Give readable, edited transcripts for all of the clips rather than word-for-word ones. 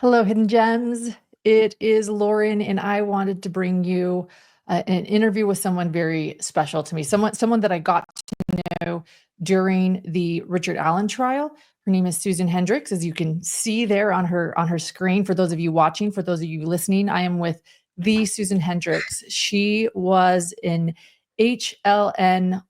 Hello, Hidden Gems. It is Lauren, and I wanted to bring you an interview with someone very special to me. Someone that I got to know during the Richard Allen trial. Her name is Susan Hendricks, as you can see there on her screen. For those of you watching, for those of you listening, I am with the Susan Hendricks. She was an HLN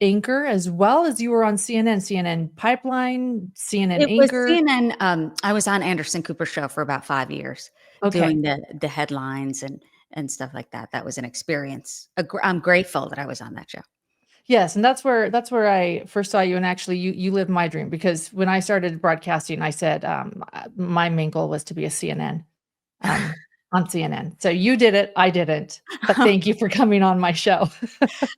anchor as well as you were on CNN Pipeline, CNN It was anchor. CNN. I was on Anderson Cooper's show for about 5 years, Okay. doing the headlines and stuff like that. That was an experience. I'm grateful that I was on that show. Yes, and that's where I first saw you, and actually you lived my dream because when I started broadcasting, I said, my main goal was to be a CNN, on CNN. So you did it, I didn't, but thank you for coming on my show.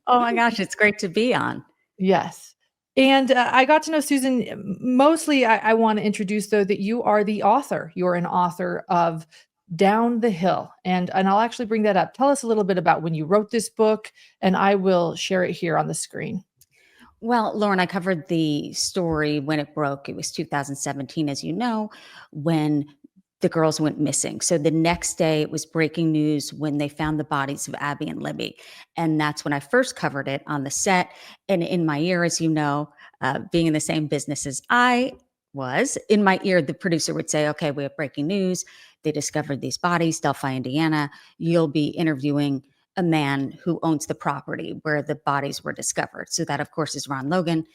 Oh my gosh, it's great to be on. Yes. And, I got to know Susan, mostly I wanna introduce, though, that you are the author. You're an author of Down the Hill, and I'll actually bring that up. Tell us a little bit about when you wrote this book, and I will share it here on the screen. Well, Lauren, I covered the story when it broke. It was 2017, as you know, when the girls went missing. So the next day, it was breaking news when they found the bodies of Abby and Libby. And that's when I first covered it on the set. And in my ear, as you know, being in the same business as I was, in my ear, the producer would say, okay, we have breaking news. They discovered these bodies, Delphi, Indiana. You'll be interviewing a man who owns the property where the bodies were discovered. So that, of course, is Ron Logan.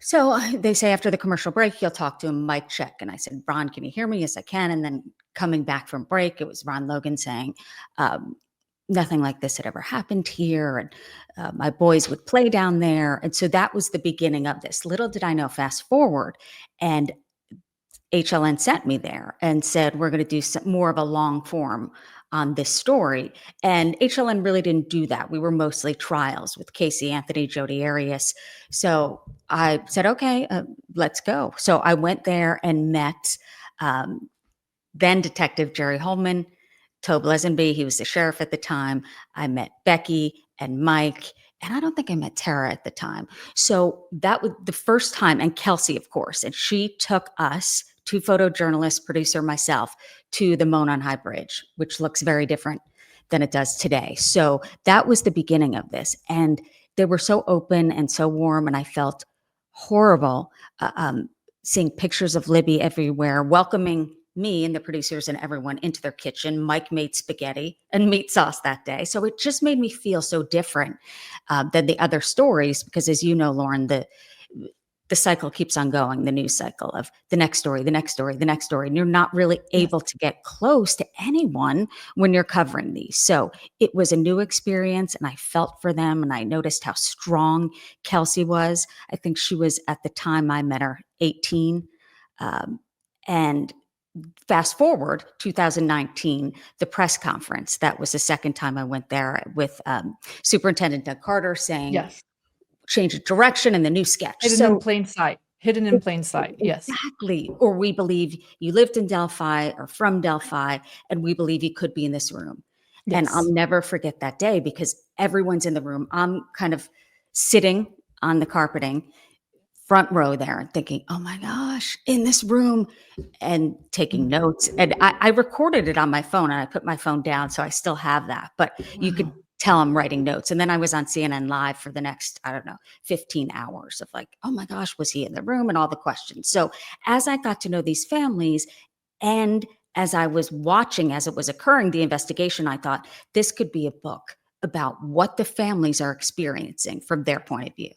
So they say after the commercial break, you'll talk to him, mic check. And I said, Ron, can you hear me? Yes, I can. And then coming back from break, it was Ron Logan saying, nothing like this had ever happened here. And my boys would play down there. And so that was the beginning of this. Little did I know, fast forward, and HLN sent me there and said, we're going to do some more of a long form on this story. And HLN really didn't do that. We were mostly trials with Casey Anthony, Jodi Arias. So I said, okay, let's go. So I went there and met then Detective Jerry Holman, Tobe Lesenby. He was the sheriff at the time. I met Becky and Mike. And I don't think I met Tara at the time. So that was the first time, and Kelsey, of course. And she took us, two photojournalists, producer, myself, to the Monon High Bridge, which looks very different than it does today. So that was the beginning of this. And they were so open and so warm, and I felt horrible seeing pictures of Libby everywhere, welcoming me and the producers and everyone into their kitchen. Mike made spaghetti and meat sauce that day. So it just made me feel so different than the other stories, because as you know, Lauren, the cycle keeps on going, the news cycle of the next story, the next story, the next story. And you're not really able to get close to anyone when you're covering these. So it was a new experience, and I felt for them, and I noticed how strong Kelsey was. I think she was, at the time I met her, 18. And fast forward 2019, the press conference, that was the second time I went there with Superintendent Doug Carter saying, Yes. change of direction in the new sketch. Hidden in plain sight. Hidden in plain sight. Yes. Exactly. Or we believe you lived in Delphi or from Delphi, and we believe you could be in this room. Yes. And I'll never forget that day, because everyone's in the room. I'm kind of sitting on the carpeting, front row there, and thinking, oh my gosh, in this room, and taking notes. And I recorded it on my phone, and I put my phone down, so I still have that. But you could tell I'm writing notes. And then I was on CNN Live for the next, 15 hours of like, oh my gosh, was he in the room, and all the questions. So as I got to know these families, and as I was watching, as it was occurring, the investigation, I thought this could be a book about what the families are experiencing from their point of view.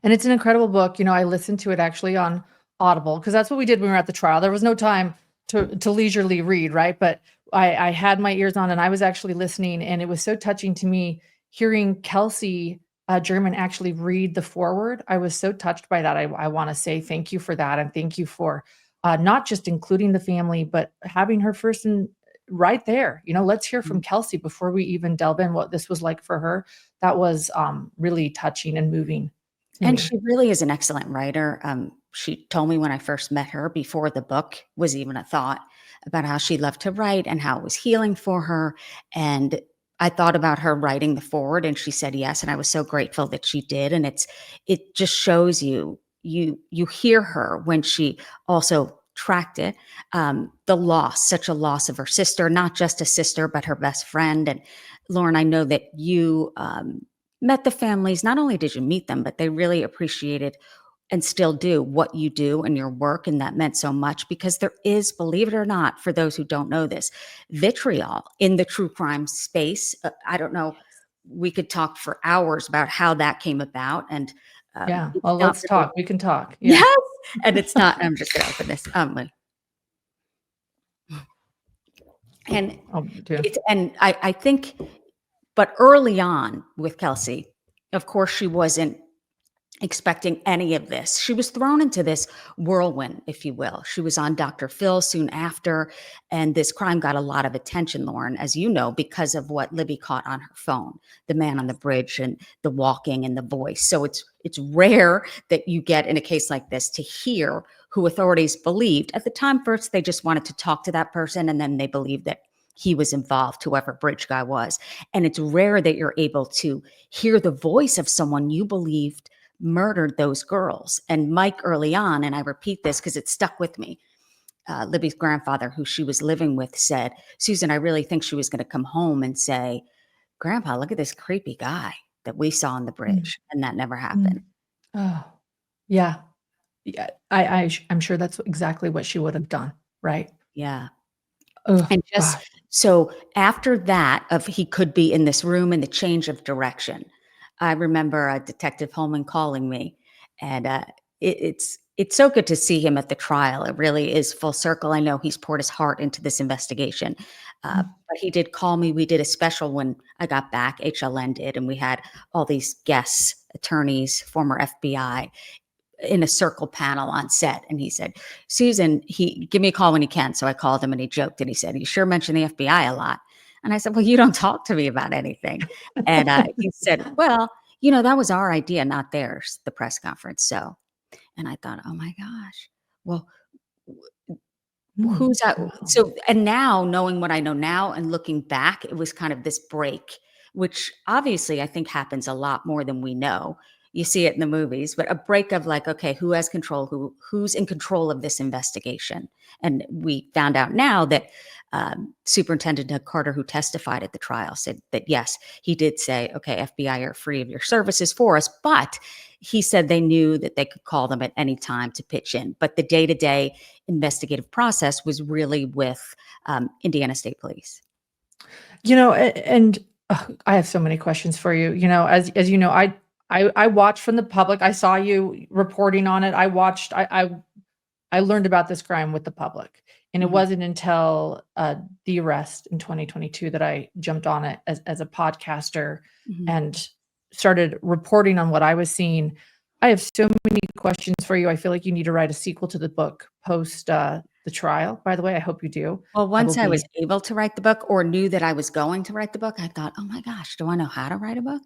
And it's an incredible book. I listened to it actually on Audible, because that's what we did when we were at the trial. There was no time to leisurely read, right? But I had my ears on, and I was actually listening, and it was so touching to me hearing Kelsey German actually read the foreword. I was so touched by that. I want to say thank you for that, and thank you for not just including the family, but having her first and right there. Let's hear from Kelsey before we even delve in what this was like for her. That was really touching and moving. And she really is an excellent writer. She told me when I first met her, before the book was even a thought, about how she loved to write and how it was healing for her. And I thought about her writing the foreword, and she said yes. And I was so grateful that she did. And it just shows you hear her when she also tracked it. The loss, such a loss of her sister, not just a sister, but her best friend. And Lauren, I know that you met the families. Not only did you meet them, but they really appreciated and still do what you do and your work. And that meant so much because there is, believe it or not, for those who don't know this, vitriol in the true crime space. I don't know. We could talk for hours about how that came about. And Yeah. it's Well, not let's really, talk. We can talk. Yeah. yes. And it's not, I'm just going to open this. And I'll do. I think, but early on with Kelsey, of course, she wasn't expecting any of this. She was thrown into this whirlwind, if you will. She was on Dr. Phil soon after, and this crime got a lot of attention, Lauren, as you know, because of what Libby caught on her phone, the man on the bridge and the walking and the voice. So it's rare that you get in a case like this to hear who authorities believed. At the time, first, they just wanted to talk to that person, and then they believed that he was involved, whoever bridge guy was. And it's rare that you're able to hear the voice of someone you believed murdered those girls. And Mike early on, and I repeat this because it stuck with me, Libby's grandfather, who she was living with, said, Susan, I really think she was going to come home and say, Grandpa, look at this creepy guy that we saw on the bridge. And that never happened. Oh, yeah. Yeah. I'm sure that's exactly what she would have done. Right. Yeah. Oh, And just gosh. so after that, of he could be in this room and the change of direction, I remember Detective Holman calling me, and it's so good to see him at the trial. It really is full circle. I know he's poured his heart into this investigation, but he did call me. We did a special when I got back. HLN did, and we had all these guests, attorneys, former FBI, in a circle panel on set. And he said, Susan, give me a call when he can. So I called him and he joked and he said, you sure mention the FBI a lot. And I said, well, you don't talk to me about anything. And he said, well, that was our idea, not theirs, the press conference. So, and I thought, oh my gosh, well, who's that? Wow. So, and now knowing what I know now and looking back, it was kind of this break, which obviously I think happens a lot more than we know. You see it in the movies, but a break of like, okay, who has control? Who's in control of this investigation? And we found out now that Superintendent Doug Carter, who testified at the trial, said that yes, he did say, okay, FBI are free of your services for us, but he said they knew that they could call them at any time to pitch in. But the day-to-day investigative process was really with Indiana State Police. And I have so many questions for you. As you know, I watched from the public. I saw you reporting on it. I learned about this crime with the public, and it wasn't until the arrest in 2022 that I jumped on it as a podcaster and started reporting on what I was seeing. I have so many questions for you. I feel like you need to write a sequel to the book post the trial. By the way, I hope you do. Well, once I was able to write the book or knew that I was going to write the book, I thought, oh my gosh, do I know how to write a book?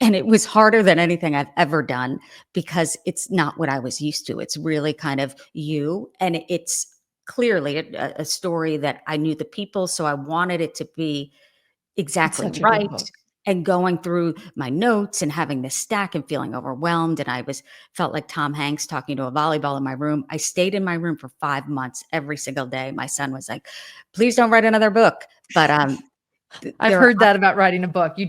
And it was harder than anything I've ever done because it's not what I was used to. It's really kind of you. And it's clearly a story that I knew the people. So I wanted it to be exactly such a good right. book. And going through my notes and having this stack and feeling overwhelmed. And I felt like Tom Hanks talking to a volleyball in my room. I stayed in my room for 5 months every single day. My son was like, please don't write another book. But I've heard that about writing a book. You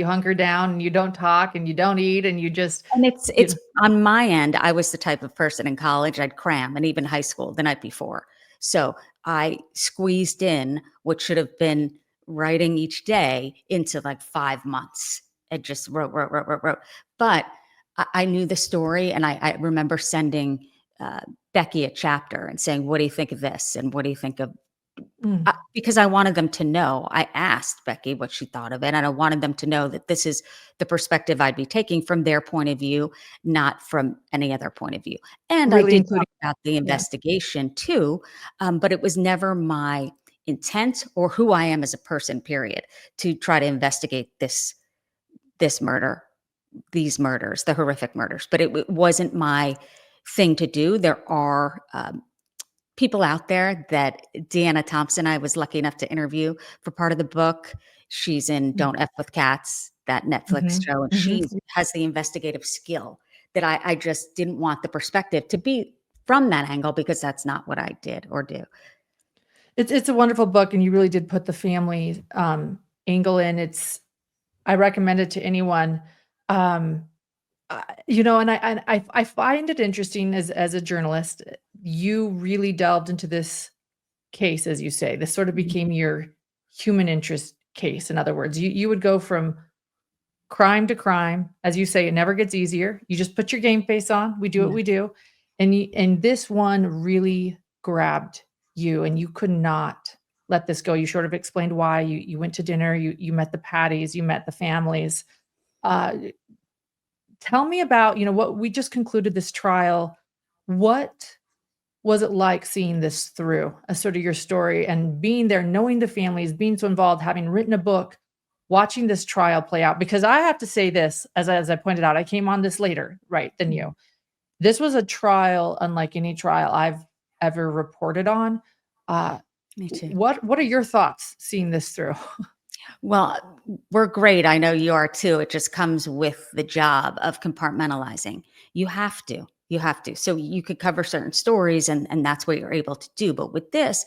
hunker down and you don't talk and you don't eat and you just. And it's on my end. I was the type of person in college, I'd cram, and even high school the night before. So I squeezed in what should have been writing each day into like 5 months and just wrote. But I knew the story, and I remember sending Becky a chapter and saying, what do you think of this? And what do you think of, because I wanted them to know. I asked Becky what she thought of it, and I wanted them to know that this is the perspective I'd be taking from their point of view, not from any other point of view. And Really I did talk about the investigation too, but it was never my intent or who I am as a person, period, to try to investigate this murder, these murders, the horrific murders. But it wasn't my thing to do. There are people out there that Deanna Thompson, I was lucky enough to interview for part of the book. She's in Don't F with Cats, that Netflix show, and she has the investigative skill that I just didn't want the perspective to be from that angle, because that's not what I did or do. It's a wonderful book, and you really did put the family, angle in. I recommend it to anyone. Um, and I find it interesting as a journalist, you really delved into this case, as you say. This sort of Mhm. became your human interest case. In other words, you would go from crime to crime. As you say, it never gets easier. You just put your game face on. We do what Yeah. we do. And this one really grabbed you, and you could not let this go. You sort of explained why. You went to dinner, you met the Patties, you met the families. Uh, Tell me about, what we just concluded this trial. What was it like seeing this through, a sort of your story and being there, knowing the families, being so involved, having written a book, watching this trial play out? Because I have to say this, as I pointed out, I came on this later, right, than Mhm. you. This was a trial unlike any trial I've ever reported on. Uh, Me too. what are your thoughts seeing this through? Well, we're great. I know you are too. It just comes with the job of compartmentalizing. You have to. You have to. So you could cover certain stories, and that's what you're able to do. But with this,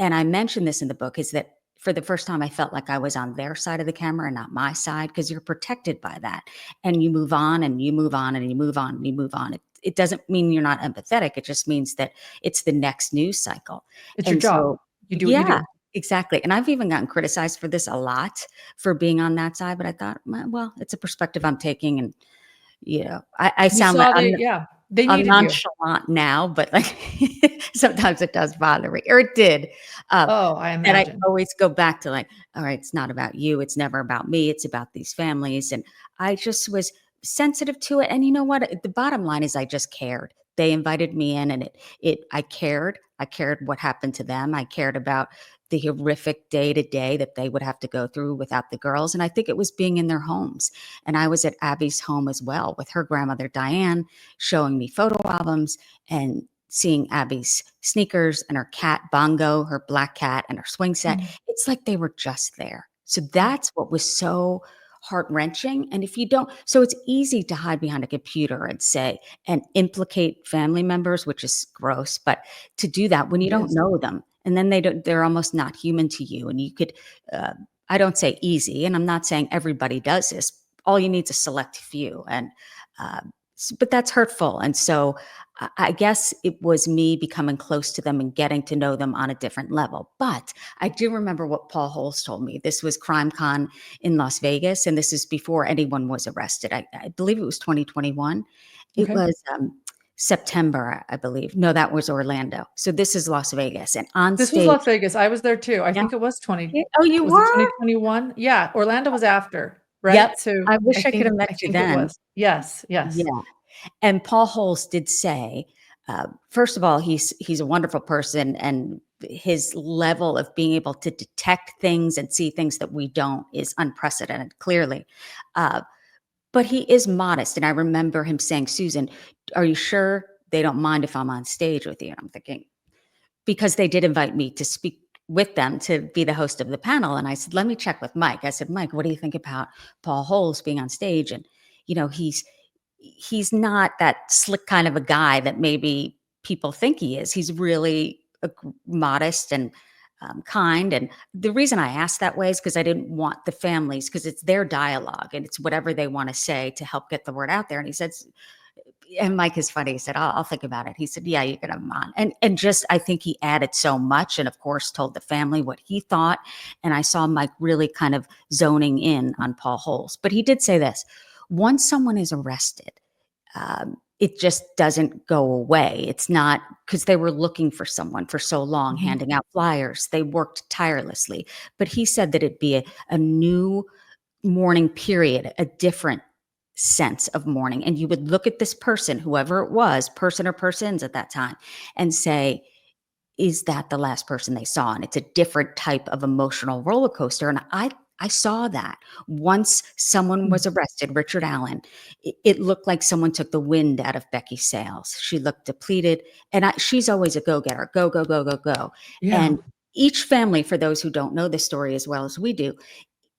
and I mentioned this in the book, is that for the first time I felt like I was on their side of the camera and not my side, because you're protected by that. And you move on and you move on and you move on and you move on. It doesn't mean you're not empathetic. It just means that it's the next news cycle. It's your And job. so, You do what you yeah, do. exactly. And I've even gotten criticized for this a lot, for being on that side. But I thought, well, it's a perspective I'm taking. And, I You sound like saw yeah, they I'm needed you. nonchalant now, but like sometimes it does bother me, or it did. Uh, Oh, I and I imagine. always go back to like, all right, it's not about you. It's never about me. It's about these families. And I just was sensitive to it. And you know what? The bottom line is I just cared. They invited me in, and I cared. I cared what happened to them. I cared about the horrific day to day that they would have to go through without the girls. And I think it was being in their homes. And I was at Abby's home as well with her grandmother, Diane, showing me photo albums and seeing Abby's sneakers and her cat Bongo, her black cat, and her swing set. Mm, It's like they were just there. So yeah. that's what was so heart wrenching. And if you don't, so it's easy to hide behind a computer and say, and implicate family members, which is gross, but to do that when you It don't is. know them, and then they're almost not human to you. And you could, uh, I don't say easy, and I'm not saying everybody does this. All you need is a select few. And, uh, but that's hurtful. And so I guess it was me becoming close to them and getting to know them on a different level. But I do remember what Paul Holes told me. This was CrimeCon in Las Vegas, and this is before anyone was arrested. I believe it was 2021. It Okay. was September, I believe. No, that was Orlando. So this is Las Vegas, and on This was stage, Las Vegas. I was there too. I yeah. think it was 20 Oh, you was it were? 2021? Yeah, Orlando was after, Yep. right? So, I I wish I could think have met I you think it then. was. Yes, yes. Yeah. And Paul Holes did say, first of all, he's a wonderful person, and his level of being able to detect things and see things that we don't is unprecedented, clearly. Uh, but he is modest, and I remember him saying, "Susan, are you sure they don't mind if I'm on stage with you?" And I'm thinking, because they did invite me to speak with them to be the host of the panel, and I said, "Let me check with Mike." I said, "Mike, what do you think about Paul Holes being on stage?" And he's not that slick kind of a guy that maybe people think he is. He's really modest and kind. And the reason I asked that way is because I didn't want the families, because it's their dialogue and it's whatever they want to say to help get the word out there. And he said, and Mike is funny. He said, "I'll think about it." He said, "Yeah, you can have him on." And just, I think he added so much, and of course told the family what he thought. And I saw Mike really kind of zoning in on Paul Holes. But he did say this: once someone is arrested, it just doesn't go away. It's not, because they were looking for someone for so long, Mhm. handing out flyers. They worked tirelessly. But he said that it'd be a new mourning period, a different sense of mourning. And you would look at this person, whoever it was, person or persons at that time, and say, is that the last person they saw? And it's a different type of emotional roller coaster. And I saw that once someone Mm. was arrested, Richard Allen. It looked like someone took the wind out of Becky's sails. She looked depleted, and she's always a go-getter, go, go, go, go, go. Yeah. And each family, for those who don't know the story as well as we do,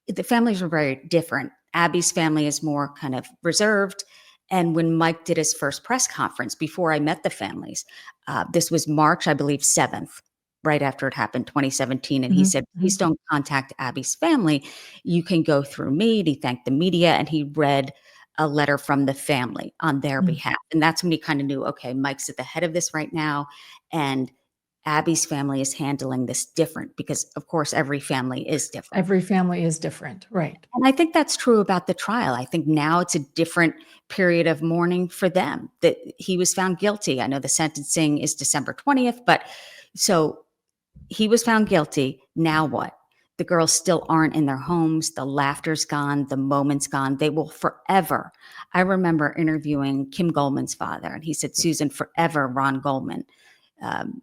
the families were very different. Abby's family is more kind of reserved. And when Mike did his first press conference before I met the families, this was March, I believe, 7th, right after it happened, 2017. And he Mhm, said, please mhm, don't contact Abby's family. You can go through me. And he thanked the media and he read a letter from the family on their mm. behalf. And that's when he kind of knew, okay, Mike's at the head of this right now. And Abby's family is handling this different because, of course, every family is different. Every family is different, right. And I think that's true about the trial. I think now it's a different period of mourning for them that he was found guilty. I know the sentencing is December 20th, but so he was found guilty. Now what? The girls still aren't in their homes. The laughter's gone. The moment's gone. They will forever. I remember interviewing Kim Goldman's father, and he said, Susan, forever Ron Goldman um,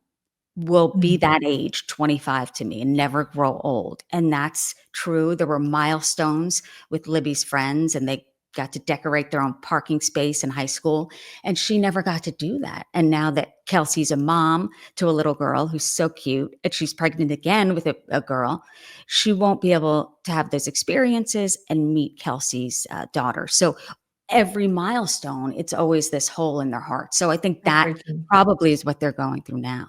will be Mm. that age, 25 to me, and never grow old. And that's true. There were milestones with Libby's friends, and they got to decorate their own parking space in high school. And she never got to do that. And now that Kelsey's a mom to a little girl who's so cute, and she's pregnant again with a girl, she won't be able to have those experiences and meet Kelsey's daughter. So every milestone, it's always this hole in their heart. So I think that Heartbreaking. probably is what they're going through now.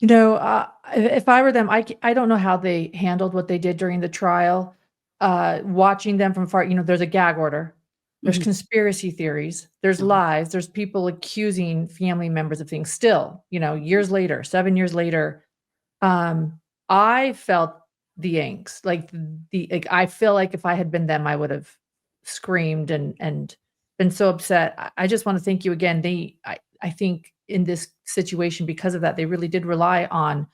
If I were them, I don't know how they handled what they did during the trial. Watching them from far, there's a gag order, there's Mhm. conspiracy theories, there's Mhm. lies, there's people accusing family members of things still, years later, 7 years later. I felt the angst, I feel like if I had been them, I would have screamed and been so upset. I just wanna thank you again. I think in this situation, because of that, they really did rely on,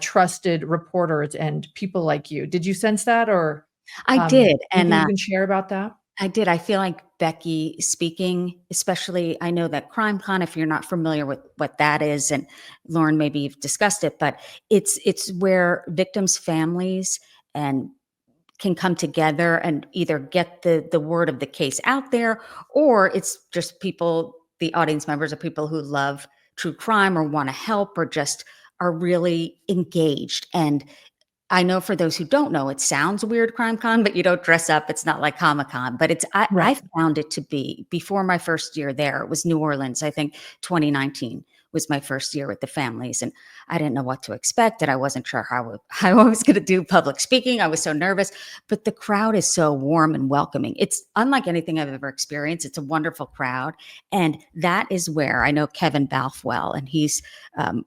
trusted reporters and people like you. Did you sense that, or, I did, and, anything you can share about that? I did. I feel like Becky speaking, especially I know that CrimeCon, if you're not familiar with what that is, and Lauren, maybe you've discussed it, but it's where victims' families and can come together and either get the word of the case out there, or it's just people, the audience members are people who love true crime or want to help or just are really engaged. And I know for those who don't know, it sounds weird, CrimeCon, but you don't dress up. It's not like Comic-Con, but I Right. found it to be before my first year there. It was New Orleans, I think 2019 was my first year with the families, and I didn't know what to expect, and I wasn't sure how I was going to do public speaking. I was so nervous, but the crowd is so warm and welcoming. It's unlike anything I've ever experienced. It's a wonderful crowd, and that is where I know Kevin Balfwell, and he's um,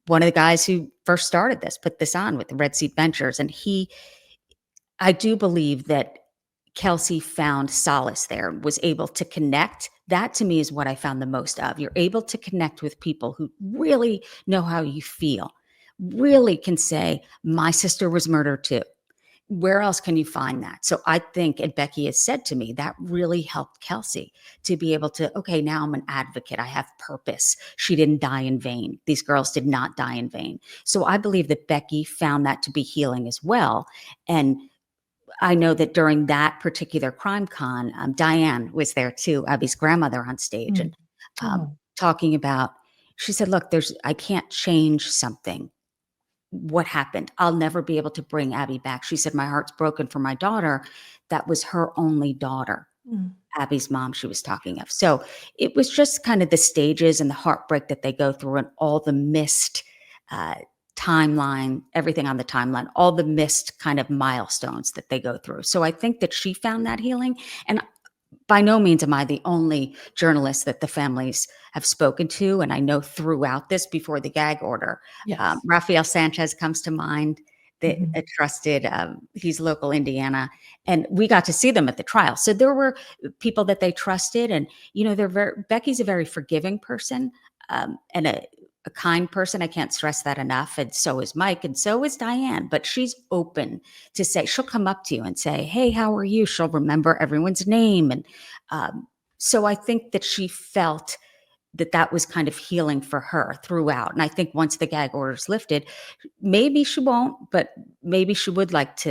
one of the guys who first started this, put this on with the Red Seat Ventures. And I do believe that Kelsey found solace there, was able to connect. That to me is what I found the most of. You're able to connect with people who really know how you feel, really can say, my sister was murdered too. Where else can you find that? So I think, and Becky has said to me, that really helped Kelsey to be able to, okay, now I'm an advocate. I have purpose. She didn't die in vain. These girls did not die in vain. So I believe that Becky found that to be healing as well. And I know that during that particular crime con, Diane was there too, Abby's grandmother on stage, Mm. and Oh. talking about, she said, look, I can't change something what happened. I'll never be able to bring Abby back. She said, my heart's broken for my daughter. That was her only daughter, Mm. Abby's mom she was talking of. So it was just kind of the stages and the heartbreak that they go through and all the missed uh, timeline, everything on the timeline, all the missed kind of milestones that they go through. So I think that she found that healing. And by no means am I the only journalist that the families have spoken to. And I know throughout this, before the gag order, Yes. Rafael Sanchez comes to mind, that Mhm. a trusted, he's local Indiana, and we got to see them at the trial. So there were people that they trusted. And, Becky's a very forgiving person, and a kind person. I can't stress that enough. And so is Mike, and so is Diane. But she's open to say, she'll come up to you and say, hey, how are you? She'll remember everyone's name. And so I think that she felt that was kind of healing for her throughout. And I think once the gag order's lifted, maybe she won't, but maybe she would like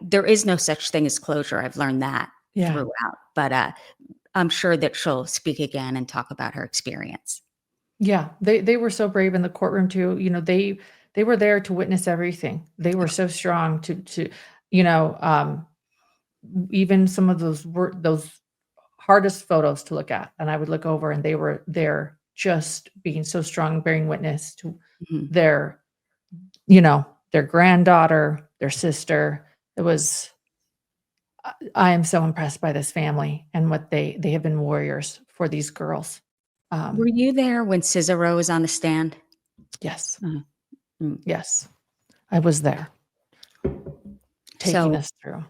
there is no such thing as closure. I've learned that Yeah. throughout, but I'm sure that she'll speak again and talk about her experience. Yeah, they were so brave in the courtroom too. They were there to witness everything. They were so strong to you know, um, even some of those hardest photos to look at, and I would look over and they were there just being so strong, bearing witness to Mhm. their, their granddaughter, their sister. It was I am so impressed by this family and what they have been warriors for these girls. Were you there when Cicero was on the stand? Yes, Mhm. Mm. yes, I was there taking So us through.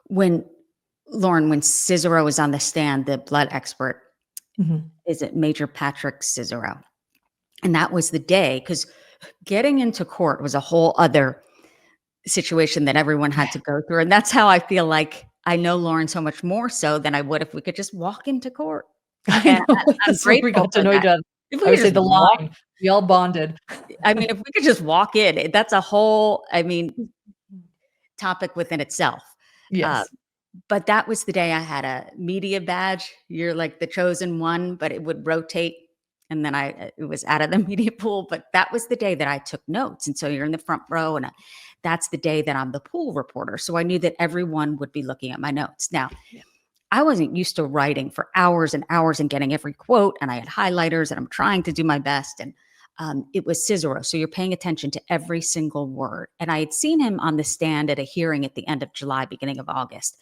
when when Cicero was on the stand, the blood expert, Mhm. is it Major Patrick Cicero? And that was the day, because getting into court was a whole other situation that everyone had Yeah, to go through, and that's how I feel like I know Lauren so much more so than I would if we could just walk into court, I and know, I'm that's where we grateful got to for know each that. other. If I we would could say just the walk line, we all bonded. I mean, if we could just walk in, that's a whole, topic within itself. Uh, Yes. but that was the day I had a media badge. You're like the chosen one, but it would rotate. And then it was out of the media pool. But that was the day that I took notes. And so you're in the front row, and that's the day that I'm the pool reporter. So I knew that everyone would be looking at my notes. Now, Yeah. I wasn't used to writing for hours and hours and getting every quote, and I had highlighters, and I'm trying to do my best. And it was Cicero, so you're paying attention to every single word. And I had seen him on the stand at a hearing at the end of July, beginning of August,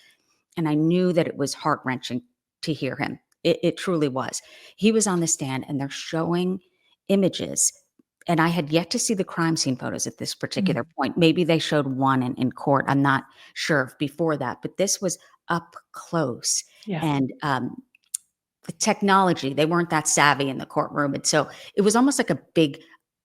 and I knew that it was heart wrenching to hear him. It truly was. He was on the stand, and they're showing images. And I had yet to see the crime scene photos at this particular Mm. point. Maybe they showed one in court. I'm not sure if before that, but this was up close. Yeah. And the technology, they weren't that savvy in the courtroom. And so it was almost like a big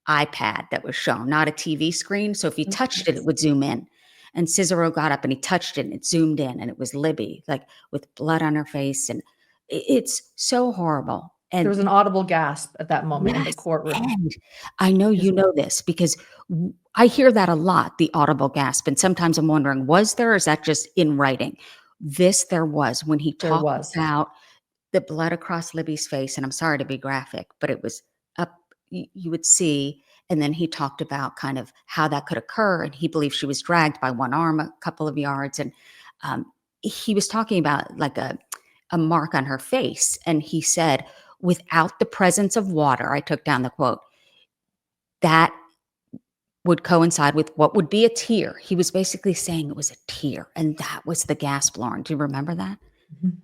iPad that was shown, not a TV screen. So if you Mm, touched it, it yes. would zoom in. And Cicero got up and he touched it and it zoomed in, and it was Libby, like with blood on her face. And it's so horrible. There And was an audible gasp at that moment in the yes, courtroom. and I know Because you know this because I hear that a lot, the audible gasp. And sometimes I'm wondering, was there, or is that just in writing? This there was when he there talked was. about the blood across Libby's face, and I'm sorry to be graphic, but it was up, you would see, and then he talked about kind of how that could occur, and he believed she was dragged by one arm a couple of yards, and um, he was talking about like a mark on her face, and he said, without the presence of water, I took down the quote, that would coincide with what would be a tear. He was basically saying it was a tear, and that was the gasp, Lauren. Do you remember that? Mhm.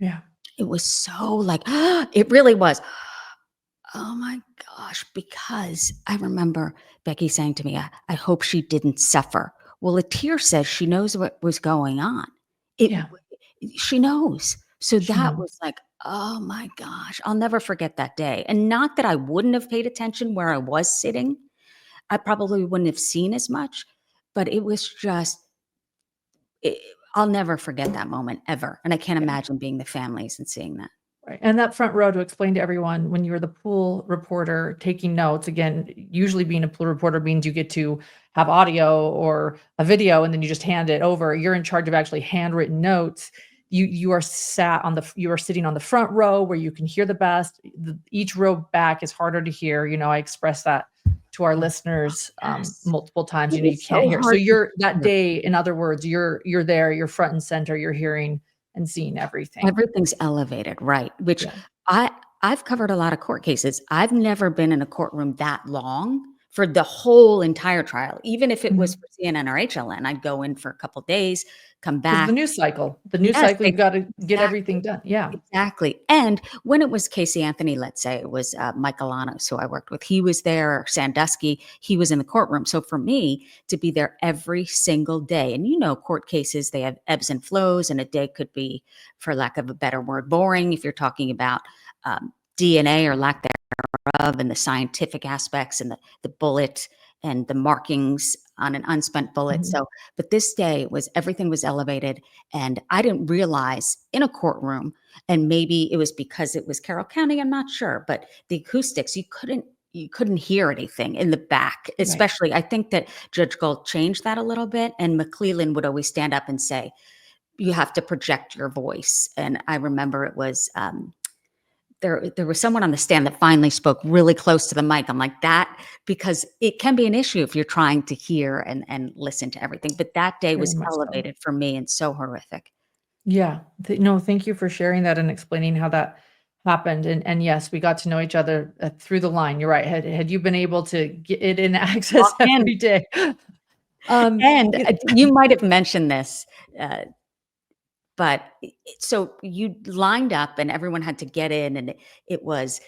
Yeah. It was so like, it really was. Oh my gosh, because I remember Becky saying to me, I hope she didn't suffer. Well, a tear says she knows what was going on. It Yeah. She knows. So She that knows. was like, oh my gosh, I'll never forget that day. And not that I wouldn't have paid attention where I was sitting. I probably wouldn't have seen as much, but it was just it, I'll never forget that moment ever. And I can't Yeah. imagine being the families and seeing that. Right. And that front row, to explain to everyone, when you're the pool reporter taking notes, again, usually being a pool reporter means you get to have audio or a video and then you just hand it over. You're in charge of actually handwritten notes. You are you are sitting on the front row where you can hear the best. Each row back is harder to hear. I express that to our listeners Yes. multiple times. It You is can't so hear. So hard to you're that hear. day, in other words, you're there, you're front and center, you're hearing and seeing everything. Everything's elevated, right, which Yeah. I I've covered a lot of court cases. I've never been in a courtroom that long for the whole entire trial. Even if it was Mhm. for CNN or HLN, I'd go in for a couple days, come 'Cause back. the news Yes, cycle, you've gotta get exactly. everything done. Yeah. Exactly. And when it was Casey Anthony, let's say it was Michael Lanos, who I worked with, he was there, or Sandusky, he was in the courtroom. So for me to be there every single day, and court cases, they have ebbs and flows, and a day could be, for lack of a better word, boring if you're talking about DNA or lack thereof, and the scientific aspects, and the bullet and the markings on an unspent bullet. Mhm. So, but this day was everything was elevated, and I didn't realize in a courtroom, and maybe it was because it was Carroll County, I'm not sure, but the acoustics, you couldn't hear anything in the back, Right. especially. I think that Judge Gold changed that a little bit, and McClellan would always stand up and say, you have to project your voice. And I remember it was there was someone on the stand that finally spoke really close to the mic. I'm like, that, because it can be an issue if you're trying to hear and listen to everything. But that day Very was much so. elevated for me and so horrific. Yeah. No, thank you for sharing that and explaining how that happened. And yes, we got to know each other through the line. You're right. Had you been able to get it in access Walk in. every day, And you you might have mentioned this, uh, but so you lined up and everyone had to get in, and it was,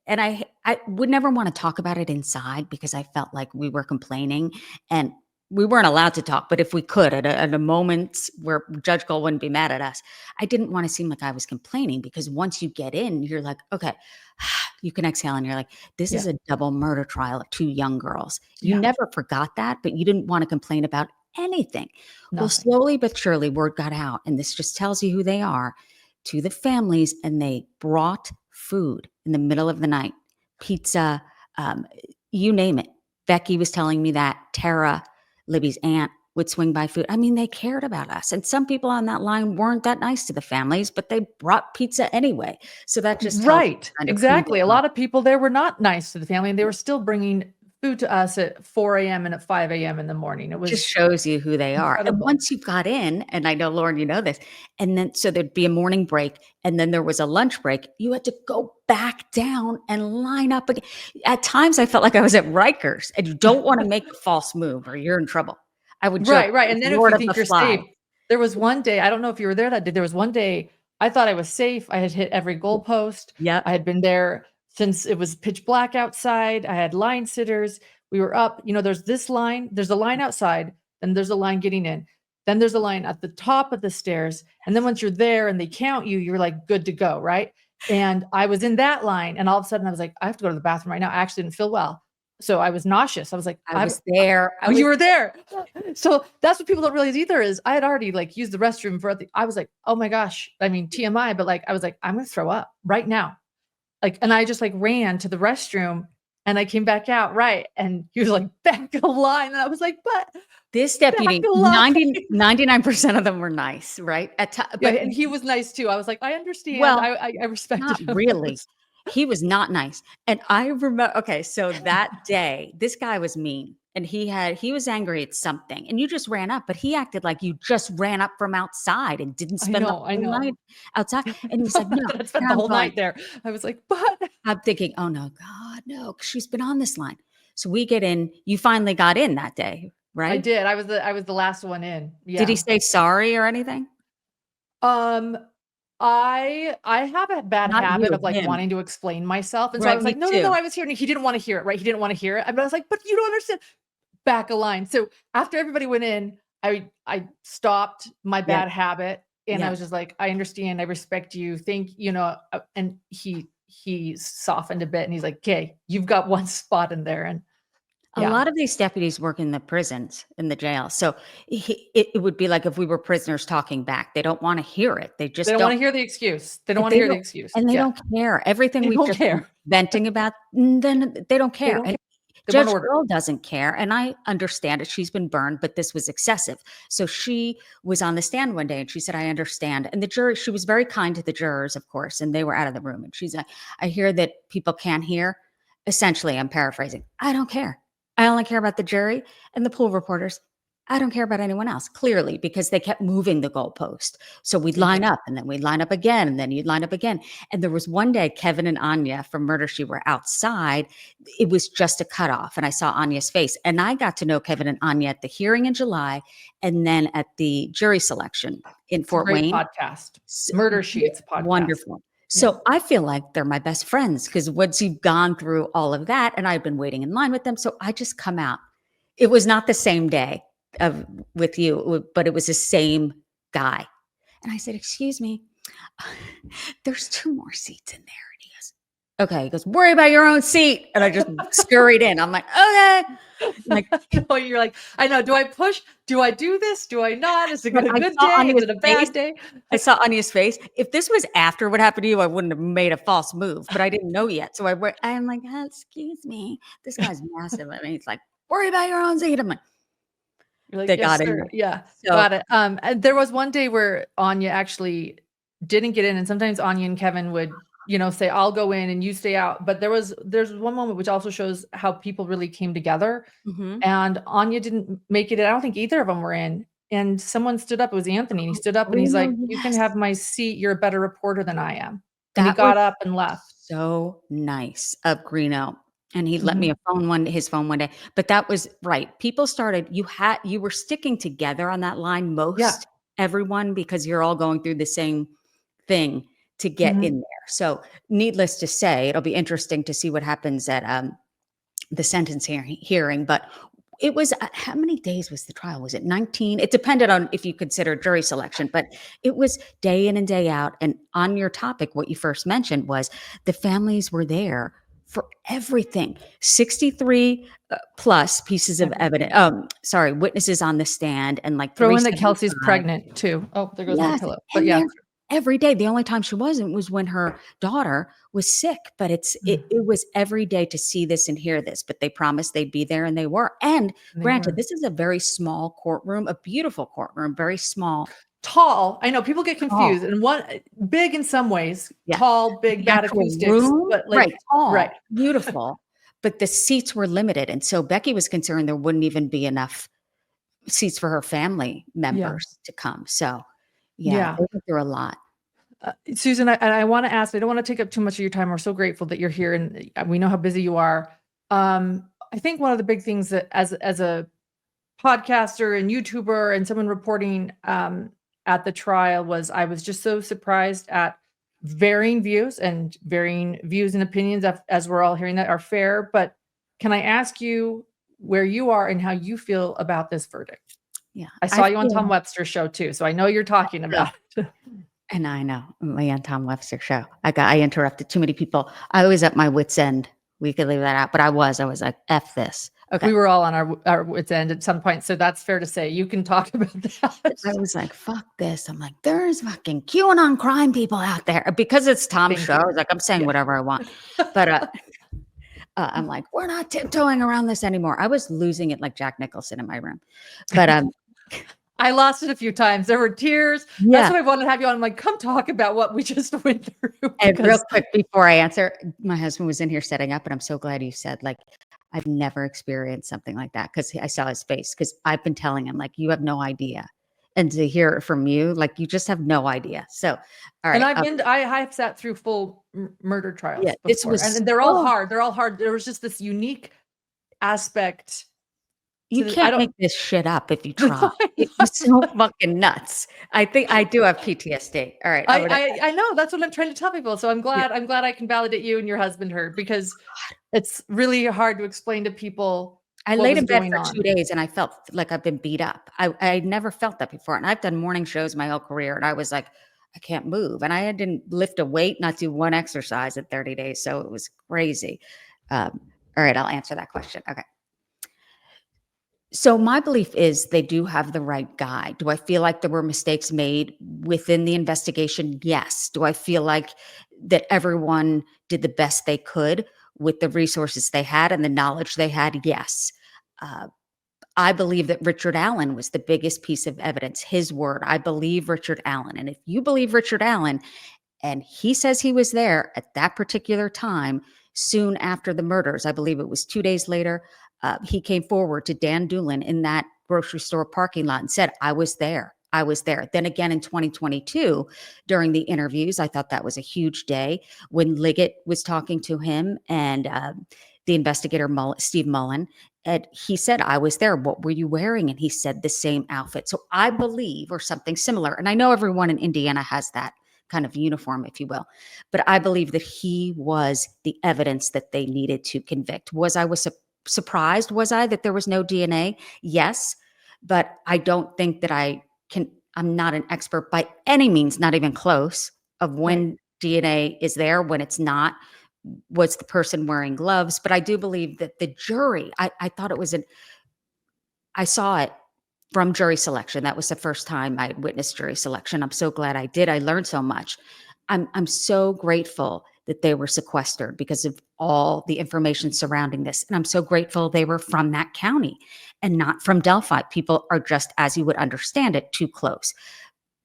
and I would never want to talk about it inside because I felt like we were complaining, and we weren't allowed to talk. But if we could, at a moment where Judge Cole wouldn't be mad at us, I didn't want to seem like I was complaining, because once you get in, you're like, okay, you can exhale, and you're like, this is yeah, a double murder trial of two young girls. You yeah, never forgot that, but you didn't want to complain about anything. Well, nothing. slowly but surely, word got out, and this just tells you who they are, to the families, and they brought food in the middle of the night, pizza, um, you name it. Becky was telling me that Tara, Libby's aunt, would swing by food. I mean, they cared about us. And some people on that line weren't that nice to the families, but they brought pizza anyway. So that just tells you Right. kind of who they Exactly. A are. lot of people there were not nice to the family, and they were still bringing food to us at 4 a.m. and at 5 a.m. in the morning. It Just was shows you who they are. And incredible. once you got in, and I know, Lauren, you know this, and then so there'd be a morning break, and then there was a lunch break. You had to go back down and line up again. At times, I felt like I was at Rikers, and you don't want to make a false move or you're in trouble. I would joke, Right, right, and then if Lord you of the think you're Fly. safe, there was one day, I don't know if you were there that day, there was one day I thought I was safe, I had hit every goalpost, Yep. I had been there since it was pitch black outside, I had line sitters, we were up, there's a line outside, and there's a line getting in, then there's a line at the top of the stairs, and then once you're there and they count you, you're, like, good to go, right? And I was in that line, and all of a sudden I was like, "I have to go to the bathroom right now," I actually didn't feel well, so I was nauseous, I was like, I "I'm." was there. I Oh, was you were there. So that's what people don't realize either is I had already like used the restroom for I was like, oh my gosh. I mean, TMI, but like I was like, I'm gonna throw up right now. Like, and I just like ran to the restroom and I came back out, right. And he was like, back a line. And I was like, but this back deputy, a line. 99% of them were nice, right? Yeah, But and he was nice too. I was like, I understand. well, I respected not him. It really. was He was not nice. And I remember, okay, so that day, this guy was mean, and he was angry at something, and you just ran up, but he acted like you just ran up from outside and didn't spend the I whole night know. outside. And he was like, no. That I spent And the I'm whole going, night there. I was like, but I'm thinking, oh no, God, no, 'cause she's been on this line. So we get in, you finally got in that day, I right? did. I was the last one in. Did he Yeah. say sorry or anything? Um, I have a bad Not habit you, of, like, him. wanting to explain myself, and so I Right, was me like, "No, no, no, too. I was here," and he didn't wanna hear it, right? He didn't wanna hear it, but I was like, "But you don't understand." Back a line. So, after everybody went in, I stopped my Yep, bad habit, and I yep. was just like, "I understand, I respect you, and he softened a bit, and he's like, "'Kay, you've got one spot in there," and A yeah. lot of these deputies work in the prisons, in the jail. So it would be like if we were prisoners talking back. They don't want to hear it. They They just don't don't. wanna hear the excuse. They don't wanna They hear the don't, excuse. and they Yeah. don't care. Everything They we've don't just been care. venting about, then they don't They care. don't And care. They want Judge order. Earl doesn't care, and I understand it. She's been burned, but this was excessive. So she was on the stand one day, and she said, "I understand." And the jury, she was very kind to the jurors, of course, and they were out of the room. And she's like, "I hear that people can't hear." Essentially, I'm paraphrasing. I don't care. I only care about the jury and the pool reporters. I don't care about anyone else, clearly, because they kept moving the goalpost. So we'd They line did. up, and then we'd line up again, and then you'd line up again. And there was one day Kevin and Anya from Murder She were outside. It was just a cutoff, and I saw Anya's face. And I got to know Kevin and Anya at the hearing in July, and then at the jury selection in It's a Fort great Wayne. podcast. S Murder Sheets podcast. Wonderful. Yeah. So I feel like they're my best friends, because once you've gone through all of that, and I've been waiting in line with them, so I just come out. It was not the same day of with you, but it was the same guy. And I said, "Excuse me, there's 2 more seats in there." And he goes, "Okay." He goes, "Worry about your own seat." And I just scurried in. I'm like, "Okay." Like, No, you're like, I know. Do I push? Do I do this? Do I not? Is it but a I good saw day? Is Anya's it a face. bad day? I saw Anya's face. If this was after what happened to you, I wouldn't have made a false move, but I didn't know yet. So I'm like, "Oh, excuse me." This guy's massive. I mean, he's like, "Worry about your own seat." I'm like, You're like, they yes, got in sir. there. Yeah, So, got it. And there was one day where Anya actually didn't get in, and sometimes Anya and Kevin would, say, "I'll go in and you stay out." But there's one moment which also shows how people really came together. mhm. And Anya didn't make it in. I don't think either of them were in. and someone stood up. It was Anthony. And he stood up and he's like, you can have my seat. You're a better reporter than I am. And he That was got up and left. so nice of Greeno. And he let me Mhm. his phone one day. But that was right. People started, you were sticking together on that line, Yeah. most everyone, because you're all going through the same thing to get in Mhm. there. So needless to say, it'll be interesting to see what happens at the hearing. But it was, how many days was the trial? Was it 19? It depended on if you consider jury selection, but it was day in and day out. And on your topic, what you first mentioned was the families were there for everything. 63 plus pieces of evidence. Everything. Witnesses on the stand, and like Throw in that Kelsey's 375. pregnant too. Oh, there goes my Yes, pillow. But and yeah. they're every day. The only time she wasn't was when her daughter was sick, but it was every day to see this and hear this, but they promised they'd be there, and they were. And They granted, were. this is a very small courtroom, a beautiful courtroom, very small, Tall. I know people get tall. confused. And one big in some ways, Yeah. tall, big, The bad actual acoustics, room, but right, like right. tall, beautiful, but the seats were limited, and so Becky was concerned there wouldn't even be enough seats for her family Yeah. members to come. So, yeah, Yeah. they went through a lot. Susan, I want to ask, I don't want to take up too much of your time. We're so grateful that you're here and we know how busy you are. I think one of the big things that as a podcaster and YouTuber and someone reporting at the trial was I was just so surprised at varying views and opinions as we're all hearing that are fair. But can I ask you where you are and how you feel about this verdict? Yeah, I I saw you on Tom feel Webster's show too, so I know you're talking about it. and I know, me on Tom Webster show. I interrupted too many people. I was at my wit's end. We could leave that out, but I was like, F this. Okay. We were all on our wits end at some point, so that's fair to say. You can talk about I that. was like, fuck this. I'm like, there's fucking QAnon crime people out there. Because it's Tom's Thank show, I you. was like, I'm saying Yeah. whatever I want. But I'm like, we're not tiptoeing around this anymore. I was losing it like Jack Nicholson in my room. But I lost it a few times. There were tears. That's yeah. what I wanted to have you on. I'm like, come talk about what we just went through And real because quick before I answer, my husband was in here setting up, and I'm so glad you said, like, I've never experienced something like that, because I saw his face, because I've been telling him, like, you have no idea. And to hear it from you, like, you just have no idea. So, all and right. I have sat through full murder Yeah, trials this before. was And they're all so, hard. They're all hard. There was just this unique aspect you to the I can't don't make this shit up if you try. I It was so fucking nuts. I think I do have PTSD. All right. I know that's what I'm trying to tell people. So I'm glad I can validate you and your husband heard because it's really hard to explain to people I what laid was in bed going for 2 on. days, and I felt like I've been beat up. I never felt that before, and I've done morning shows my whole career, and I was like, I can't move, and I didn't lift a weight, not do one exercise in 30 days, so it was crazy. All right, I'll answer that question. Okay. So my belief is they do have the right guy. Do I feel like there were mistakes made within the investigation? Yes. Do I feel like that everyone did the best they could with the resources they had and the knowledge they had? Yes. Uh, I believe that Richard Allen was the biggest piece of evidence, his word. I believe Richard Allen. And if you believe Richard Allen, and he says he was there at that particular time, soon after the murders, I believe it was 2 days later, he came forward to Dan Doolin in that grocery store parking lot and said, I was there. I was there. Then again in 2022, during the interviews, I thought that was a huge day when Liggett was talking to him and the investigator, Steve Mullen. And he said, I was there. What were you wearing? And he said the same outfit. So I believe, or something similar. And I know everyone in Indiana has that kind of uniform, if you will. But I believe that he was the evidence that they needed to convict. Was surprised? Was I that there was no DNA? Yes. But I don't think that I'm not an expert by any means, not even close, of Right. when DNA is there, when it's not. Was the person wearing gloves? But I do believe that the jury, I thought it was I saw it from jury selection. That was the first time I witnessed jury selection. I'm so glad I did. I learned so much. I'm so grateful that they were sequestered because of all the information surrounding this. And I'm so grateful they were from that county and not from Delphi. People are just, as you would understand it, too close.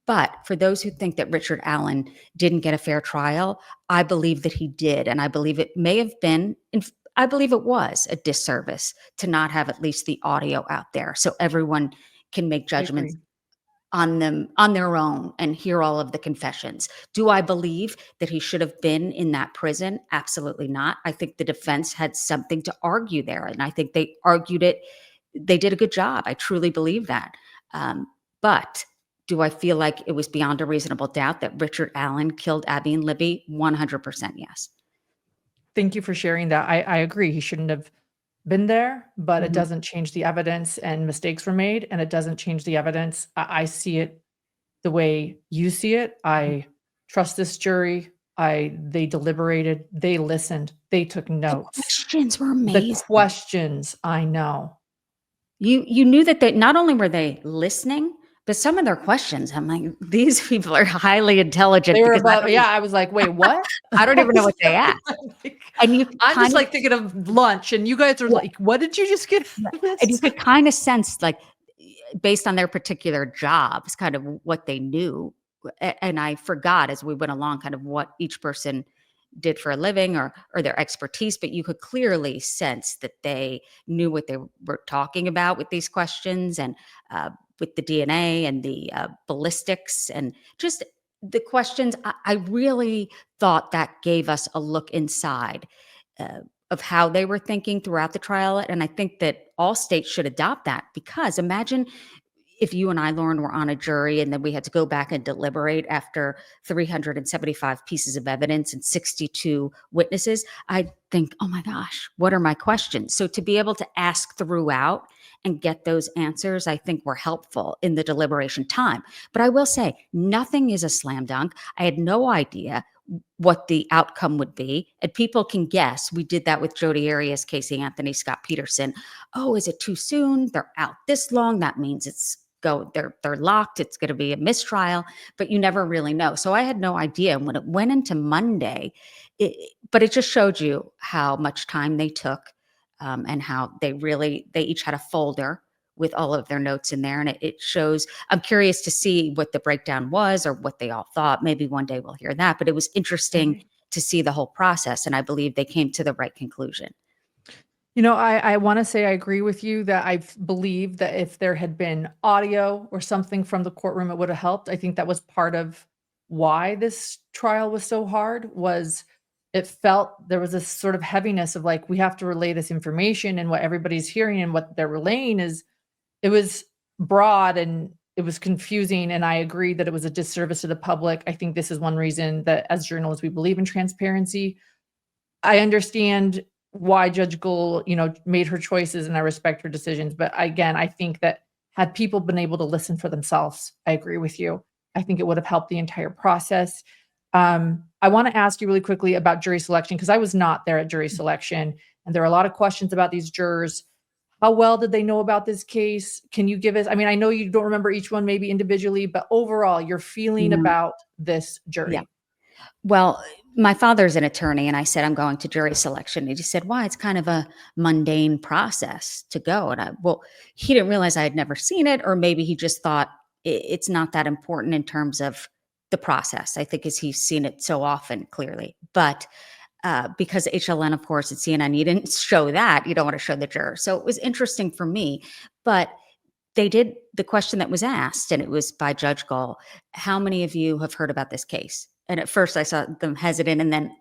But for those who think that Richard Allen didn't get a fair trial, I believe that he did. And I believe it may have been, I believe it was a disservice to not have at least the audio out there so everyone can make I judgments agree. on them on their own and hear all of the confessions. Do I believe that he should have been in that prison? Absolutely not. I think the defense had something to argue there, and I think they argued it. They did a good job. I truly believe that. But do I feel like it was beyond a reasonable doubt that Richard Allen killed Abby and Libby? 100% yes. Thank you for sharing that. I agree. He shouldn't have been there, but it Mhm. doesn't change the evidence, and mistakes were made, and it doesn't change the evidence. I see it the way you see it. I trust this jury. They deliberated, they listened, they took The notes. questions were The amazing. questions, I know. You knew that they not only were they listening, but some of their questions, I'm like, these people are highly intelligent They were because about, yeah, I was like, "Wait, what?" I don't I even know was what they asked. like And you could I'm just, kind of like, thinking of lunch, and you guys are yeah, like, "What did you just get yeah, out of and you this?" could kind of sense, like, based on their particular jobs, kind of what they knew. And I forgot as we went along kind of what each person did for a living or their expertise, but you could clearly sense that they knew what they were talking about with these questions and with the DNA and the ballistics and just the questions. I really thought that gave us a look inside uh, of how they were thinking throughout the trial. And I think that all states should adopt that, because imagine if you and I, Lauren, were on a jury and then we had to go back and deliberate after 375 pieces of evidence and 62 witnesses. I'd think, oh my gosh, what are my questions? So to be able to ask throughout and get those answers, I think were helpful in the deliberation time. But I will say, nothing is a slam dunk. I had no idea what the outcome would be. And people can guess. We did that with Jodi Arias, Casey Anthony, Scott Peterson. Oh, is it too soon? They're out this long. That means they're locked. It's going to be a mistrial, but you never really know. So I had no idea. And when it went into Monday, but it just showed you how much time they took, and how they each had a folder with all of their notes in there. And it shows, I'm curious to see what the breakdown was or what they all thought. Maybe one day we'll hear that, but it was interesting Right. to see the whole process. And I believe they came to the right conclusion. I wanna say I agree with you that I believe that if there had been audio or something from the courtroom, it would have helped. I think that was part of why this trial was so hard, was it felt there was this sort of heaviness of, like, we have to relay this information, and what everybody's hearing and what they're relaying is, it was broad and it was confusing, and I agree that it was a disservice to the public. I think this is one reason that as journalists, we believe in transparency. I understand why Judge Gould, made her choices, and I respect her decisions, but again, I think that had people been able to listen for themselves, I agree with you. I think it would have helped the entire process. I wanna ask you really quickly about jury selection, because I was not there at jury selection, and there are a lot of questions about these jurors. How well did they know about this case? Can you give us, I mean, I know you don't remember each one maybe individually, but overall, your feeling No. about this Yeah. jury? Well, my father's an attorney, and I said, I'm going to jury selection. And he said, why? It's kind of a mundane process to go. Well, he didn't realize I had never seen it, or maybe he just thought it's not that important in terms of the process. I think as he's seen it so often, clearly. But because HLN, of course, at CNN, you didn't show that. You don't want to show the juror. So it was interesting for me. But they did the question that was asked, and it was by Judge Gall. How many of you have heard about this case? And at first I saw them hesitant, and then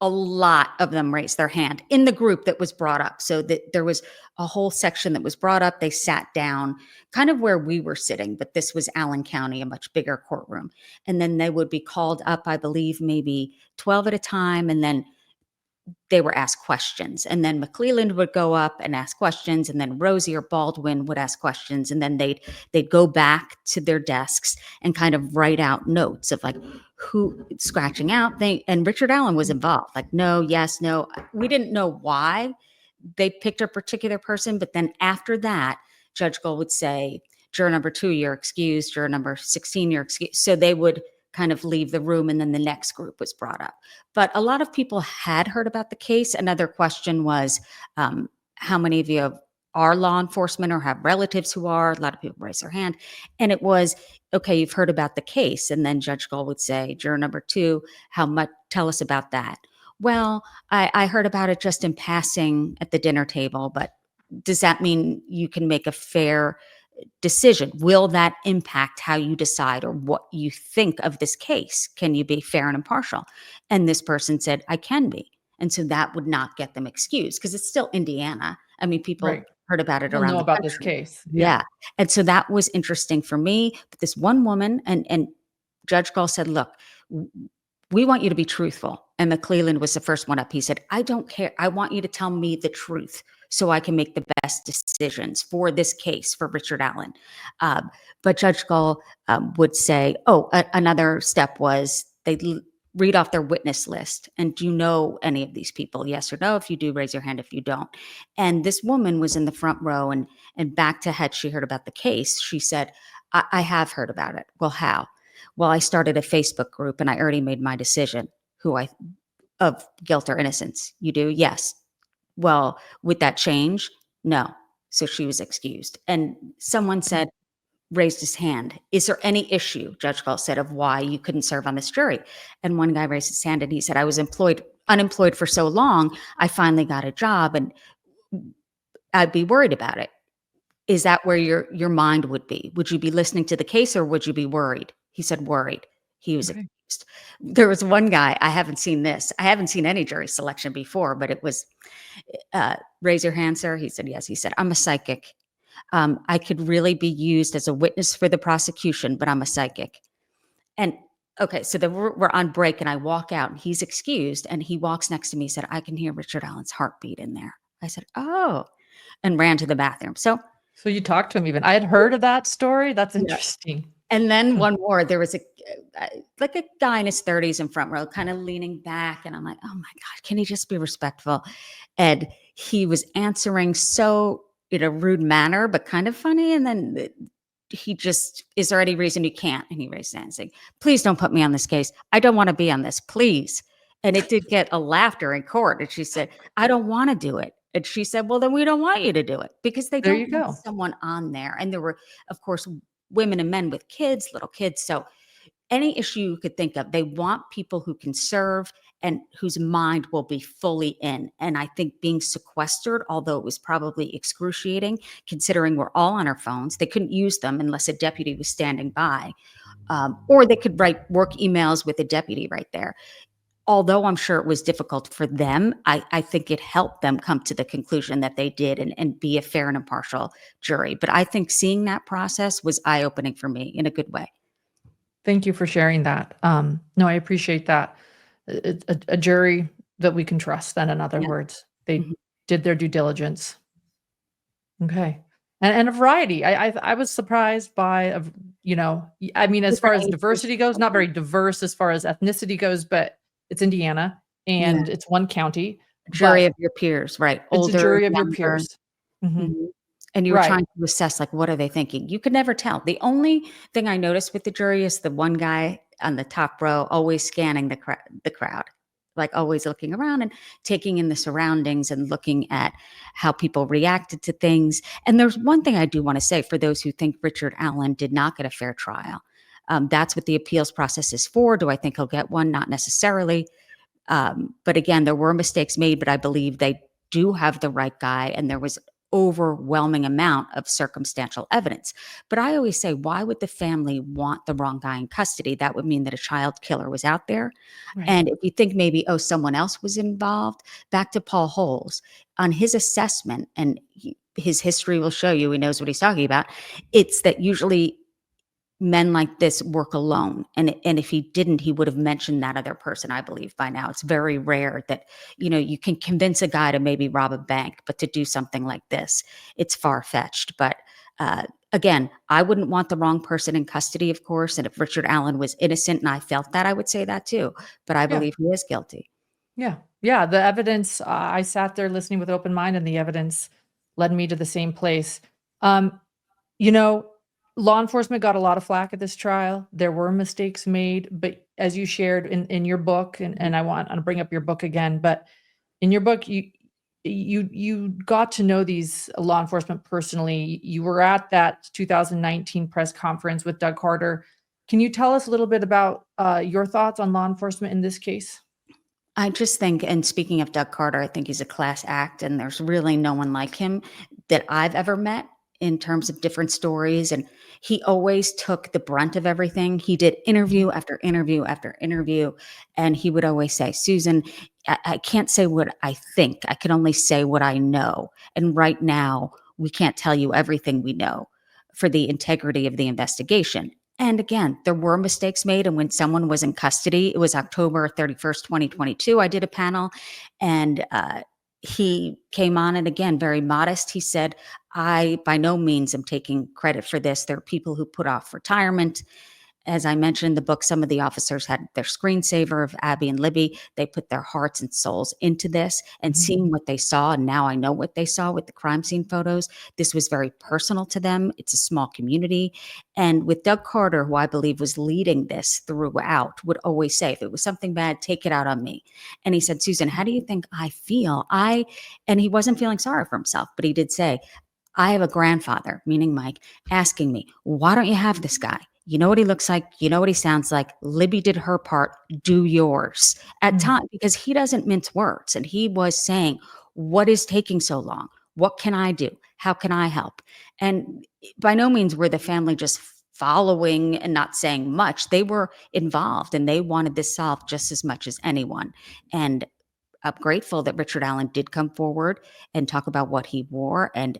a lot of them raised their hand in the group that was brought up. So that there was a whole section that was brought up. They sat down kind of where we were sitting, but this was Allen County, a much bigger courtroom. And then they would be called up, I believe, maybe 12 at a time. And then they were asked questions, and then McClelland would go up and ask questions, and then Rosie or Baldwin would ask questions, and then they'd go back to their desks and kind of write out notes of like who scratching out. And Richard Allen was involved, like no, yes, no. We didn't know why they picked a particular person, but then after that, Judge Gold would say, juror number 2, you're excused. Juror number 16, you're excused. So they would kind of leave the room, and then the next group was brought up. But a lot of people had heard about the case. Another question was, how many of you are law enforcement or have relatives who are? A lot of people raise their hand. And it was, okay, you've heard about the case. And then Judge Gold would say, juror number 2, how much, tell us about that. Well, I heard about it just in passing at the dinner table, but does that mean you can make a fair decision? Will that impact how you decide or what you think of this case? Can you be fair and impartial? And this person said, I can be. And so that would not get them excused because it's still Indiana. I mean, people Right. heard about it We'll around know the about this country. case. Yeah. And so that was interesting for me. But this one woman and Judge Gall said, look, we want you to be truthful. And McClelland was the first one up. He said, I don't care. I want you to tell me the truth so I can make the best decisions for this case for Richard Allen. But Judge Gall would say, another step was they read off their witness list. And do you know any of these people? Yes or no. If you do, raise your hand if you don't. And this woman was in the front row and back to had she heard about the case, she said, I have heard about it. Well, how? Well, I started a Facebook group and I already made my decision of guilt or innocence. You do? Yes. Well, would that change? No. So she was excused. And someone said, raised his hand. Is there any issue, Judge Gall said, of why you couldn't serve on this jury? And one guy raised his hand and he said, I was unemployed for so long, I finally got a job and I'd be worried about it. Is that where your mind would be? Would you be listening to the case or would you be worried? He said worried. He was Okay. accused. There was one guy, I haven't seen this. I haven't seen any jury selection before, but it was, raise your hand, sir. He said, yes. He said, I'm a psychic. I could really be used as a witness for the prosecution, but I'm a psychic. And okay, so then we're on break and I walk out and he's excused and he walks next to me, said, I can hear Richard Allen's heartbeat in there. I said, oh, and ran to the bathroom. So you talked to him even. I had heard of that story. That's yeah. interesting. And then one more, there was a guy in his 30s in front row, kind of leaning back. And I'm like, oh my God, can he just be respectful? And he was answering so in a rude manner, but kind of funny. And then he just, is there any reason you can't? And he raised his hand saying, please don't put me on this case. I don't want to be on this, please. And it did get a laughter in court. And she said, I don't want to do it. And she said, well, then we don't want you to do it because they There don't you go. want someone on there. And there were, of course, women and men with kids, little kids. So any issue you could think of, they want people who can serve and whose mind will be fully in. And I think being sequestered, although it was probably excruciating, considering we're all on our phones, they couldn't use them unless a deputy was standing by, or they could write work emails with a deputy right there. Although I'm sure it was difficult for them, I think it helped them come to the conclusion that they did and be a fair and impartial jury. But I think seeing that process was eye-opening for me in a good way. Thank you for sharing that. No, I appreciate that. A jury that we can trust, then in other Yeah. words, they Mhm. did their due diligence. Okay. And a variety. I was surprised by, I mean, as far Different as ages. diversity goes, not very diverse as far as ethnicity goes, but it's Indiana Yeah. and it's one county, Jury but of your peers, right? it's a Older, jury of your younger. peers. Mhm. Mhm. And you were Right. trying to assess, like, what are they thinking? You could never tell. The only thing I noticed with the jury is the one guy on the top row always scanning the crowd, like always looking around and taking in the surroundings and looking at how people reacted to things. And there's one thing I do want to say for those who think Richard Allen did not get a fair trial. That's what the appeals process is for. Do I think he'll get one? Not necessarily. But again, there were mistakes made, but I believe they do have the right guy, and there was overwhelming amount of circumstantial evidence. But I always say, why would the family want the wrong guy in custody? That would mean that a child killer was out there. Right. And if you think maybe, someone else was involved, back to Paul Holes, on his assessment, and his history will show you he knows what he's talking about. It's that usually men like this work alone. And if he didn't, he would have mentioned that other person, I believe, by now. It's very rare that, you can convince a guy to maybe rob a bank, but to do something like this, it's far-fetched. But again, I wouldn't want the wrong person in custody, of course. And if Richard Allen was innocent and I felt that, I would say that too. But I Yeah. believe he is guilty. Yeah. Yeah. The evidence, I sat there listening with open mind and the evidence led me to the same place. You know, law enforcement got a lot of flack at this trial. There were mistakes made, but as you shared in your book, and I want to bring up your book again, but in your book, you got to know these law enforcement personally. You were at that 2019 press conference with Doug Carter. Can you tell us a little bit about your thoughts on law enforcement in this case? I just think, and speaking of Doug Carter, I think he's a class act, and there's really no one like him that I've ever met in terms of different stories, and he always took the brunt of everything. He did interview after interview after interview, and he would always say, Susan, I can't say what I think. I can only say what I know. And right now, we can't tell you everything we know for the integrity of the investigation. And again, there were mistakes made. And when someone was in custody, it was October 31st, 2022, I did a panel, and he came on, and again, very modest. He said, I by no means am taking credit for this. There are people who put off retirement. As I mentioned in the book, some of the officers had their screensaver of Abby and Libby. They put their hearts and souls into this, and seeing what they saw. And now I know what they saw with the crime scene photos. This was very personal to them. It's a small community. And with Doug Carter, who I believe was leading this throughout, would always say, if it was something bad, take it out on me. And he said, Susan, how do you think I feel? And he wasn't feeling sorry for himself, but he did say, I have a grandfather, meaning Mike, asking me, why don't you have this guy? You know what he looks like. You know what he sounds like. Libby did her part. Do yours. At time, because he doesn't mince words. And he was saying, what is taking so long? What can I do? How can I help? And by no means were the family just following and not saying much. They were involved, and they wanted this solved just as much as anyone. And I'm grateful that Richard Allen did come forward and talk about what he wore. And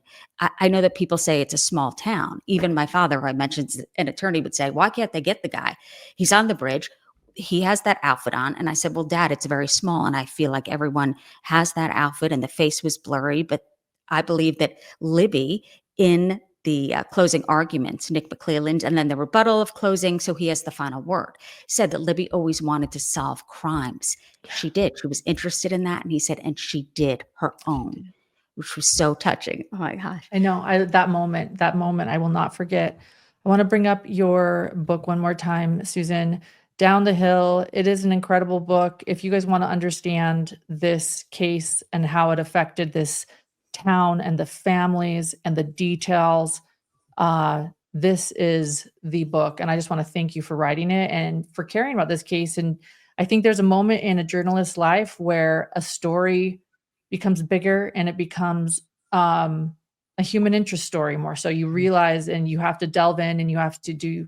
I know that people say it's a small town. Even my father, who I mentioned, an attorney, would say, why can't they get the guy? He's on the bridge. He has that outfit on. And I said, well, Dad, it's very small. And I feel like everyone has that outfit, and the face was blurry. But I believe that Libby, in the closing arguments, Nick McClelland, and then the rebuttal of closing, so he has the final word, said that Libby always wanted to solve crimes. She did. She was interested in that. And he said, and she did her own, which was so touching. Oh my gosh. I know. That moment, I will not forget. I want to bring up your book one more time, Susan. Down the Hill. It is an incredible book. If you guys want to understand this case and how it affected this town and the families and the details, this is the book. And I just want to thank you for writing it and for caring about this case. And I think there's a moment in a journalist's life where a story becomes bigger and it becomes a human interest story more. So you realize, and you have to delve in, and you have to do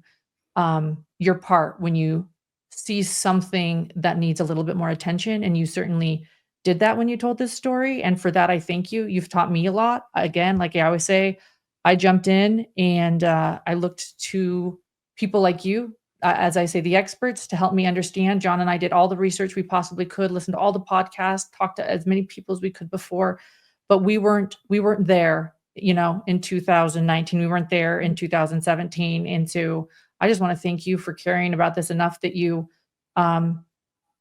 your part when you see something that needs a little bit more attention. And you certainly did that when you told this story. And for that, I thank you. You've taught me a lot. Again, like I always say, I jumped in, and I looked to people like you, as I say, the experts, to help me understand. John and I did all the research we possibly could, listened to all the podcasts, talked to as many people as we could before, but we weren't there, in 2019. We weren't there in 2017. And so I just want to thank you for caring about this enough that you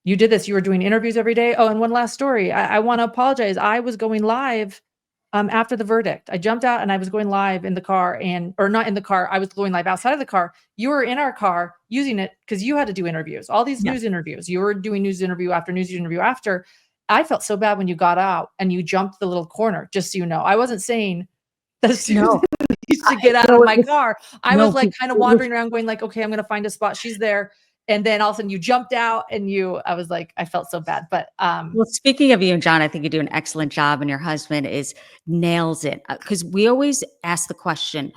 did this. You were doing interviews every day. Oh, and one last story. I want to apologize. I was going live after the verdict. I jumped out and I was going live in the car, or not in the car. I was going live outside of the car. You were in our car using it because you had to do interviews, all these news interviews. You were doing news interview after news interview after. I felt so bad when you got out and you jumped the little corner, just so you know. I wasn't saying that Susan needs to get out of my car. I was like kind of wandering around going like, okay, I'm going to find a spot. She's there. And then all of a sudden you jumped out, and I was like, I felt so bad. But well, speaking of you and John, I think you do an excellent job, and your husband nails it. Because we always ask the question,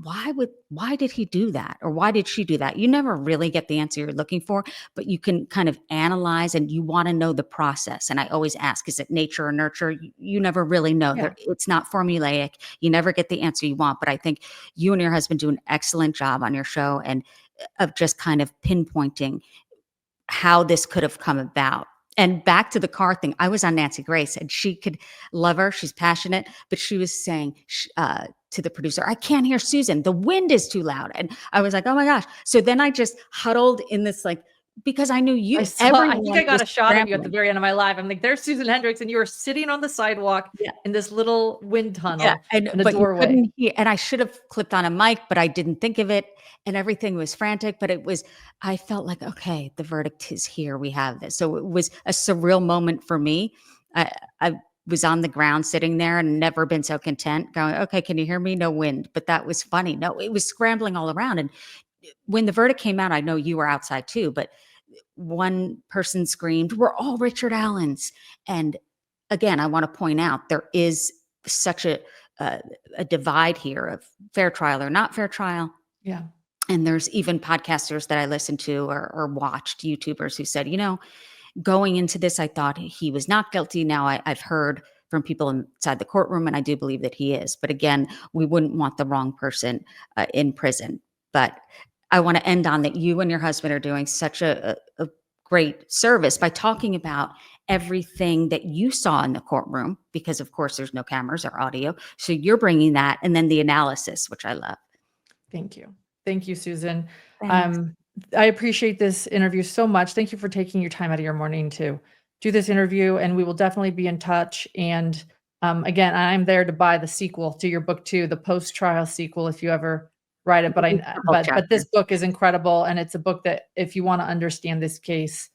why did he do that? Or why did she do that? You never really get the answer you're looking for, but you can kind of analyze, and you want to know the process. And I always ask, is it nature or nurture? You never really know. Yeah. It's not formulaic. You never get the answer you want. But I think you and your husband do an excellent job on your show, and of just kind of pinpointing how this could have come about. And back to the car thing, I was on Nancy Grace, and she could love her. She's passionate, but she was saying to the producer, I can't hear Susan. The wind is too loud. And I was like, oh my gosh. So then I just huddled in this, because I knew you. I think I got a shot of you at the very end of my live. I'm like, there's Susan Hendricks, and you were sitting on the sidewalk in this little wind tunnel in a doorway. And I should have clipped on a mic, but I didn't think of it. And everything was frantic, but I felt like, okay, the verdict is here. We have this. So it was a surreal moment for me. I was on the ground sitting there and never been so content, going, okay, can you hear me? No wind. But that was funny. No, it was scrambling all around. And when the verdict came out, I know you were outside too, but one person screamed, we're all Richard Allen's. And again, I want to point out, there is such a a divide here of fair trial or not fair trial. Yeah. And there's even podcasters that I listen to or watched, YouTubers who said, going into this, I thought he was not guilty. Now I've heard from people inside the courtroom, and I do believe that he is. But again, we wouldn't want the wrong person in prison. But I want to end on that you and your husband are doing such a great service by talking about everything that you saw in the courtroom, because of course there's no cameras or audio. So you're bringing that, and then the analysis, which I love. Thank you. Thank you, Susan. Thanks. I appreciate this interview so much. Thank you for taking your time out of your morning to do this interview, and we will definitely be in touch. And again, I'm there to buy the sequel to your book too, the post-trial sequel, if you ever write it. But this book is incredible, and it's a book that if you want to understand this case,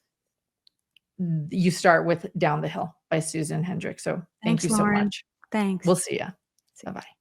you start with Down the Hill by Susan Hendricks. So thank Thanks, you so Lauren. much. Thanks. We'll see you. Bye-bye.